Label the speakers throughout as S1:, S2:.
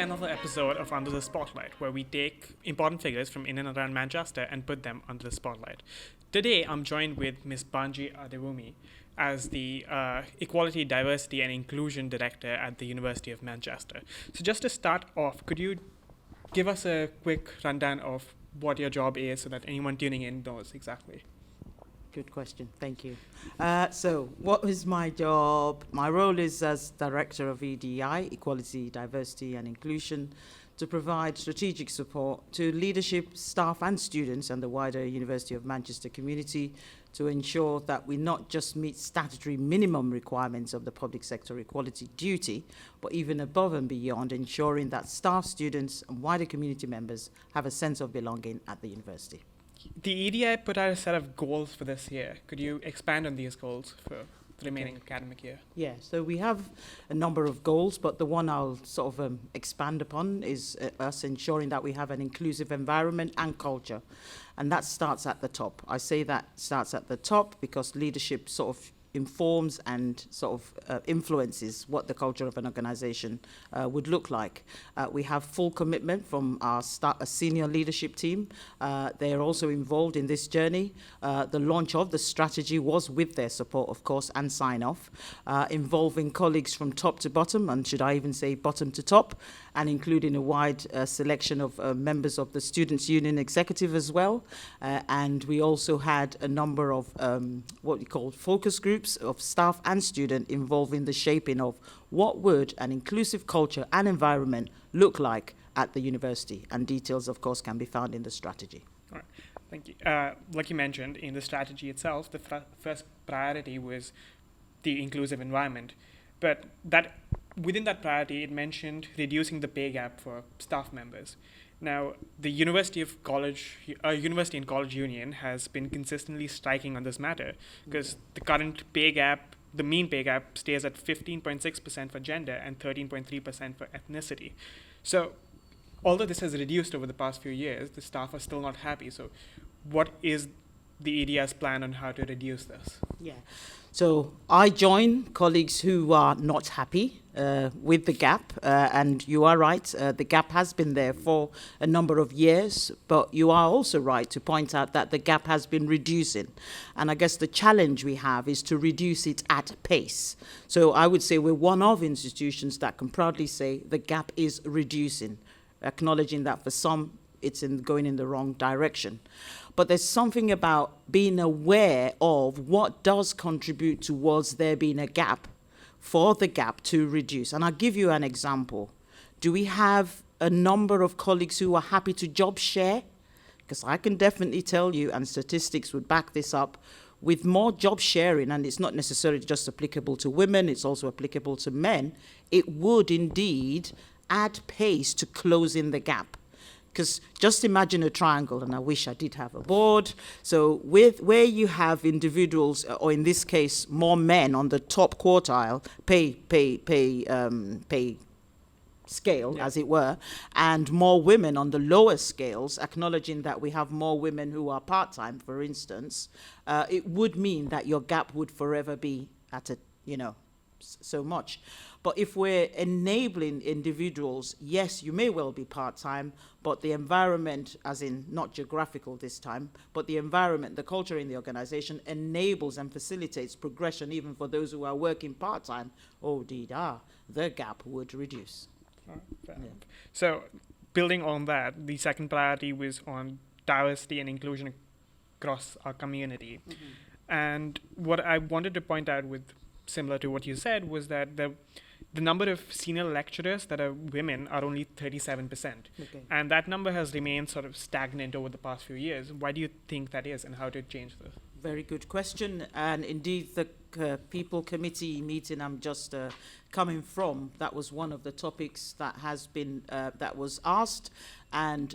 S1: another episode of Under the Spotlight, where we take important figures from in and around Manchester and put them under the spotlight. Today, I'm joined with Ms. Banji Adewumi as the Equality, Diversity and Inclusion Director at the University of Manchester. So just to start off, could you give us a quick rundown of what your job is so that anyone tuning in knows exactly?
S2: Good question. Thank you. So what is my job? My role is as Director of EDI, Equality, Diversity and Inclusion, to provide strategic support to leadership, staff and students and the wider University of Manchester community to ensure that we not just meet statutory minimum requirements of the public sector equality duty, but even above and beyond, ensuring that staff, students and wider community members have a sense of belonging at the university.
S1: The EDI put out a set of goals for this year. Could you expand on these goals for the remaining academic year?
S2: Yeah, so we have a number of goals, but the one I'll sort of expand upon is us ensuring that we have an inclusive environment and culture. And that starts at the top. I say that starts at the top because leadership sort of informs and sort of influences what the culture of an organization would look like. We have full commitment from our senior leadership team. They are also involved in this journey. The launch of the strategy was with their support, of course, and sign-off, involving colleagues from top to bottom, and should I even say bottom to top, and including a wide selection of members of the Students' Union Executive as well. And we also had a number of what we call focus groups of staff and student involving the shaping of what would an inclusive culture and environment look like at the university. And details, of course, can be found in the strategy.
S1: All right, thank you. Like you mentioned, in the strategy itself, the first priority was the inclusive environment. But within that priority, it mentioned reducing the pay gap for staff members. Now, the University and College Union has been consistently striking on this matter because the current pay gap, the mean pay gap, stays at 15.6% for gender and 13.3% for ethnicity. So, although this has reduced over the past few years, the staff are still not happy. So, what is the EDI's plan on how to reduce this?
S2: Yeah. So I join colleagues who are not happy with the gap, and you are right, the gap has been there for a number of years, but you are also right to point out that the gap has been reducing. And I guess the challenge we have is to reduce it at pace. So I would say we're one of institutions that can proudly say the gap is reducing, acknowledging that for some it's going in the wrong direction. But there's something about being aware of what does contribute towards there being a gap for the gap to reduce. And I'll give you an example. Do we have a number of colleagues who are happy to job share? Because I can definitely tell you, and statistics would back this up, with more job sharing, and it's not necessarily just applicable to women, it's also applicable to men, it would indeed add pace to closing the gap. Because just imagine a triangle, and I wish I did have a board. So where you have individuals, or in this case, more men on the top quartile, pay scale, as it were, and more women on the lower scales, acknowledging that we have more women who are part-time, for instance, it would mean that your gap would forever be at so much. But if we're enabling individuals, yes, you may well be part-time, but the environment, as in not geographical this time, but the environment, the culture in the organization enables and facilitates progression even for those who are working part-time, the gap would reduce.
S1: So building on that, the second priority was on diversity and inclusion across our community. Mm-hmm. And what I wanted to point out similar to what you said, was that the number of senior lecturers that are women are only 37%. Okay. And that number has remained sort of stagnant over the past few years. Why do you think that is, and how to change this?
S2: Very good question. And indeed, the People Committee meeting I'm just coming from, that was one of the topics that has been, that was asked, and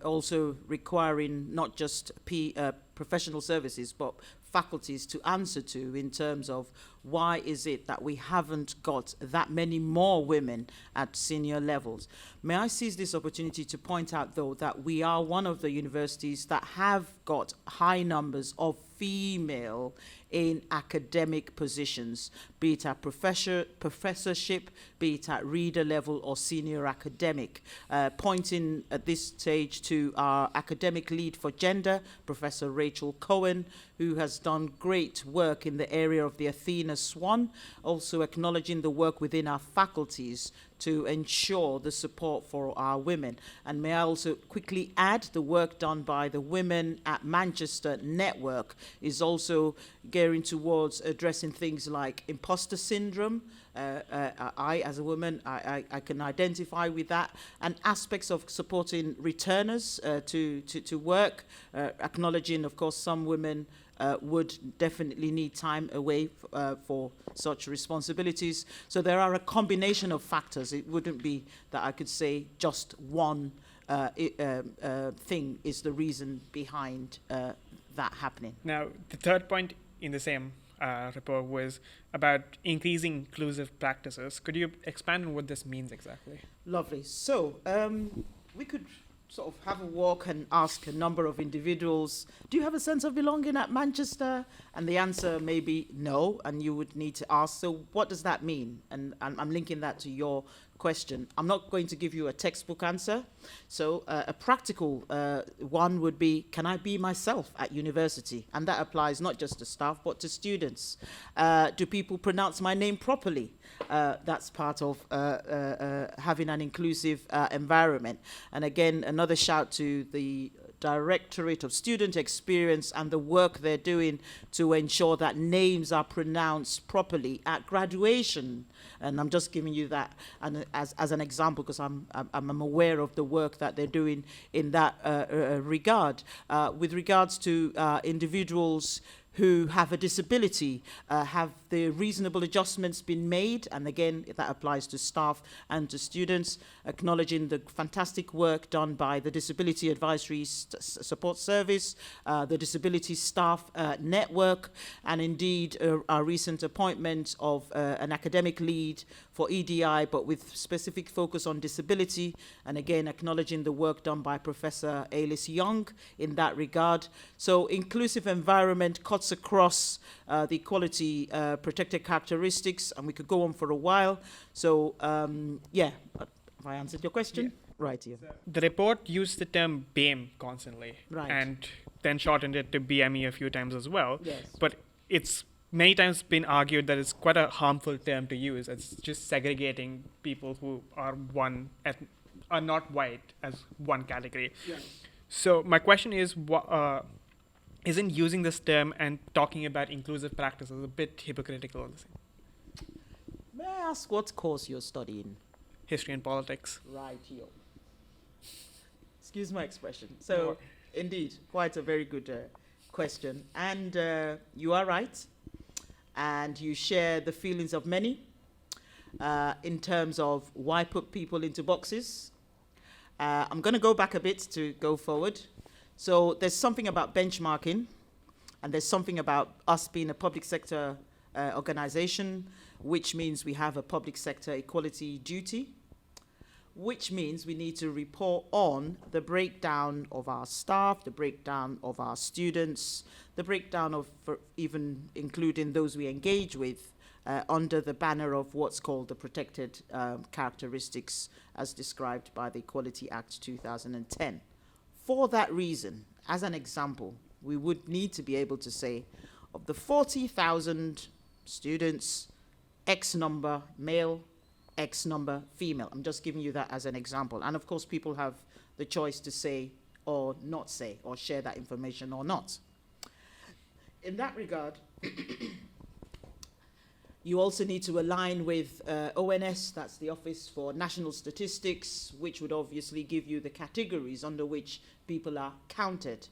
S2: also requiring not just professional services, but faculties to answer to in terms of why is it that we haven't got that many more women at senior levels? May I seize this opportunity to point out, though, that we are one of the universities that have got high numbers of female in academic positions, be it at professorship, be it at reader level or senior academic, pointing at this stage to our academic lead for gender, Professor Rachel Cohen, who has done great work in the area of the Athena Swan, also acknowledging the work within our faculties to ensure the support for our women. And may I also quickly add, the work done by the Women at Manchester Network is also gearing towards addressing things like imposter syndrome. I, as a woman, I can identify with that, and aspects of supporting returners to work, acknowledging, of course, some women would definitely need time away for such responsibilities. So there are a combination of factors. It wouldn't be that I could say just one thing is the reason behind that happening.
S1: Now, the third point in the same report was about increasing inclusive practices. Could you expand on what this means exactly?
S2: Lovely. So we could sort of have a walk and ask a number of individuals, do you have a sense of belonging at Manchester? And the answer may be no, and you would need to ask, so what does that mean? And I'm linking that to your question. I'm not going to give you a textbook answer. So a practical one would be, can I be myself at university? And that applies not just to staff, but to students. Do people pronounce my name properly? That's part of having an inclusive environment. And again, another shout to the Directorate of Student Experience and the work they're doing to ensure that names are pronounced properly at graduation. And I'm just giving you that as an example, because I'm aware of the work that they're doing in that regard. With regards to individuals who have a disability, have the reasonable adjustments been made? And again, that applies to staff and to students, acknowledging the fantastic work done by the Disability Advisory Support Service, the Disability Staff Network, and indeed our recent appointment of an academic lead for EDI, but with specific focus on disability, and again, acknowledging the work done by Professor Alice Young in that regard. So inclusive environment cuts across the equality protected characteristics, and we could go on for a while. So, yeah, have I answered your question? Yeah. Right, yeah.
S1: The report used the term BAME constantly,
S2: right,
S1: and then shortened it to BME a few times as well.
S2: Yes.
S1: But it's many times been argued that it's quite a harmful term to use. It's just segregating people who are are not white as one category.
S2: Yes.
S1: So my question is, isn't using this term and talking about inclusive practices a bit hypocritical?
S2: May I ask what course you're studying?
S1: History and politics.
S2: Right, yo. Excuse my expression. So, indeed, quite a very good question. And you are right. And you share the feelings of many in terms of why put people into boxes. I'm going to go back a bit to go forward. So there's something about benchmarking, and there's something about us being a public sector organization, which means we have a public sector equality duty, which means we need to report on the breakdown of our staff, the breakdown of our students, the breakdown of even including those we engage with under the banner of what's called the protected characteristics as described by the Equality Act 2010. For that reason, as an example, we would need to be able to say, of the 40,000 students, X number male, X number female. I'm just giving you that as an example. And of course, people have the choice to say or not say, or share that information or not. In that regard, you also need to align with ONS, that's the Office for National Statistics, which would obviously give you the categories under which people are counted.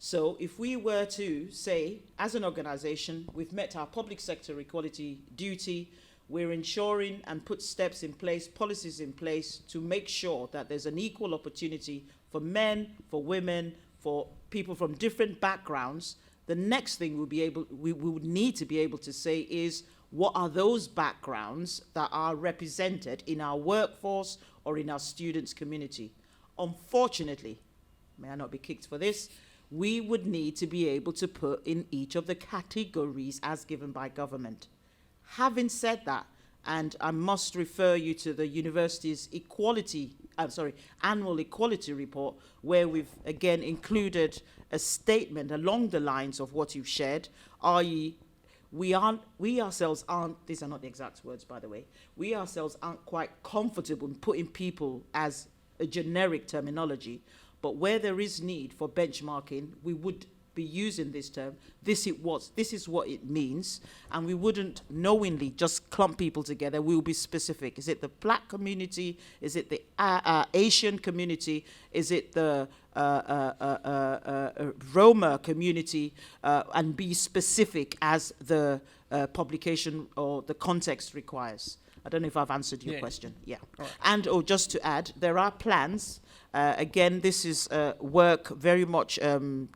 S2: So if we were to say, as an organization, we've met our public sector equality duty, we're ensuring and put steps in place, policies in place to make sure that there's an equal opportunity for men, for women, for people from different backgrounds, the next thing we would need to be able to say is, what are those backgrounds that are represented in our workforce or in our students' community. Unfortunately, may I not be kicked for this, we would need to be able to put in each of the categories as given by government. Having said that, and I must refer you to the university's annual equality report, where we've again included a statement along the lines of what you've shared, i.e., we ourselves aren't, these are not the exact words, by the way, we ourselves aren't quite comfortable in putting people as a generic terminology, but where there is need for benchmarking, we would be using this term. This is what it means, and we wouldn't knowingly just clump people together. We will be specific. Is it the Black community? Is it the Asian community? Is it the Roma community? And be specific as the publication or the context requires. I don't know if I've answered your question. Yeah.
S1: Right.
S2: And just to add, there are plans. Again, this is work very much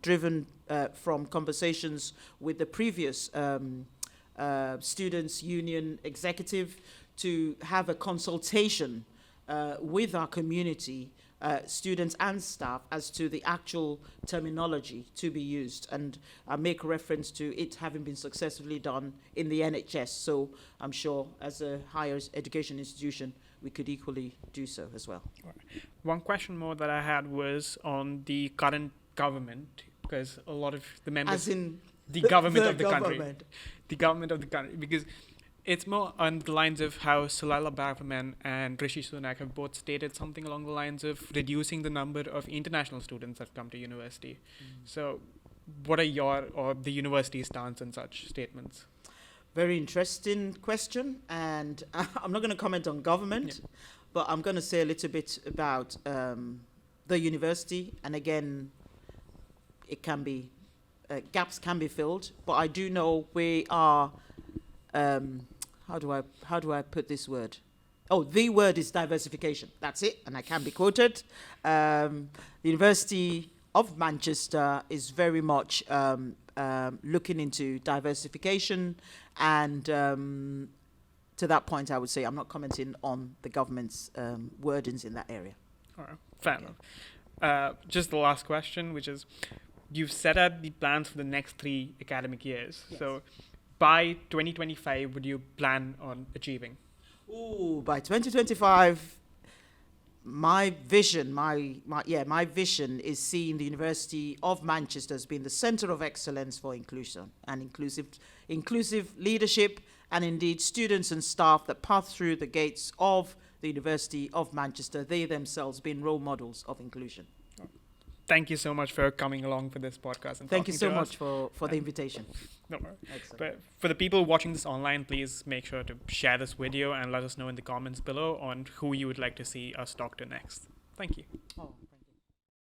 S2: driven from conversations with the previous Students' Union executive to have a consultation with our community, students and staff, as to the actual terminology to be used. And I make reference to it having been successfully done in the NHS. So I'm sure as a higher education institution, we could equally do so as well.
S1: Right. One question more that I had was on the current government, because a lot of the members...
S2: As in
S1: the government
S2: the
S1: of the country. The government of the country, because it's more on the lines of how Sulala Braverman and Rishi Sunak have both stated something along the lines of reducing the number of international students that come to university. So what are your or the university's stance on such statements?
S2: Very interesting question, and I'm not going to comment on government, but I'm going to say a little bit about the university. And again, it can be gaps can be filled, but I do know we are. How do I put this word? Oh, the word is diversification. That's it, and I can be quoted. The University of Manchester is very much looking into diversification, and to that point, I would say I'm not commenting on the government's wordings in that area.
S1: All right, fair enough. Just the last question, which is, you've set out the plans for the next 3 academic years.
S2: Yes.
S1: So by 2025, would you plan on achieving?
S2: Ooh, by 2025, my vision is seeing the University of Manchester as being the centre of excellence for inclusion and inclusive leadership, and indeed students and staff that pass through the gates of the University of Manchester, they themselves being role models of inclusion.
S1: Thank you so much for coming along for this podcast. And
S2: thank you so
S1: to
S2: much
S1: us.
S2: for the invitation.
S1: No worries.
S2: Excellent.
S1: But for the people watching this online, please make sure to share this video and let us know in the comments below on who you would like to see us talk to next. Thank you.
S2: Oh,